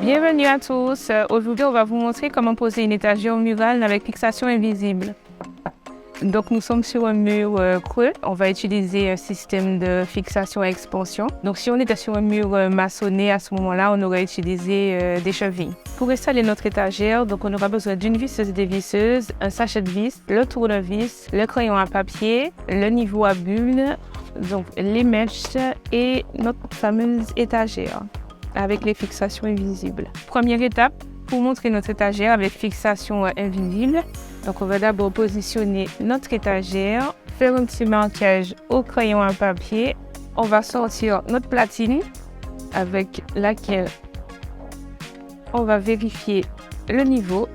Bienvenue à tous. Aujourd'hui, on va vous montrer comment poser une étagère murale avec fixation invisible. Donc, nous sommes sur un mur creux. On va utiliser un système de fixation à expansion. Donc, si on était sur un mur maçonné, à ce moment-là, on aurait utilisé des chevilles. Pour installer notre étagère, donc on aura besoin d'une visseuse et des visseuses, un sachet de vis, le tournevis, le crayon à papier, le niveau à bulles, donc les mèches et notre fameuse étagère avec les fixations invisibles. Première étape, pour montrer notre étagère avec fixation invisible, donc on va d'abord positionner notre étagère, faire un petit marquage au crayon à papier. On va sortir notre platine avec laquelle on va vérifier le niveau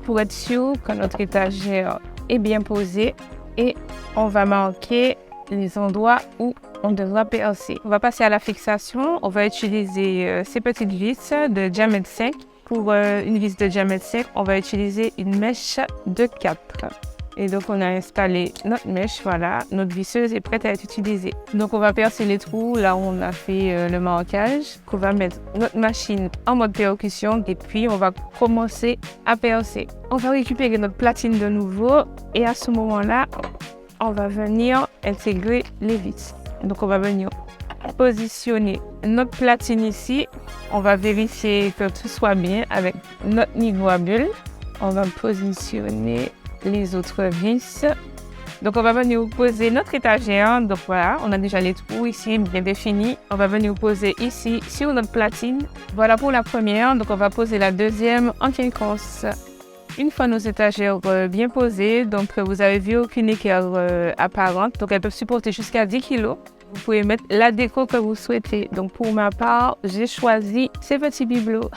pour être sûr que notre étagère est bien posée et on va marquer les endroits où on devra percer. On va passer à la fixation. On va utiliser ces petites vis de diamètre 5. Pour une vis de diamètre 5, on va utiliser une mèche de 4. Et donc, on a installé notre mèche, voilà. Notre visseuse est prête à être utilisée. Donc, on va percer les trous là où on a fait le marquage. On va mettre notre machine en mode percussion et puis on va commencer à percer. On va récupérer notre platine de nouveau et à ce moment-là, on va venir intégrer les vis. Donc, on va venir positionner notre platine ici. On va vérifier que tout soit bien avec notre niveau à bulles. On va positionner les autres vis. Donc, on va venir poser notre étagère. Donc, voilà, on a déjà les trous ici bien définis. On va venir poser ici sur notre platine. Voilà pour la première. Donc, on va poser la deuxième en quinconce. Une fois nos étagères bien posées, donc vous avez vu aucune équerre apparente. Donc, elles peuvent supporter jusqu'à 10 kg. Vous pouvez mettre la déco que vous souhaitez. Donc, pour ma part, j'ai choisi ces petits bibelots.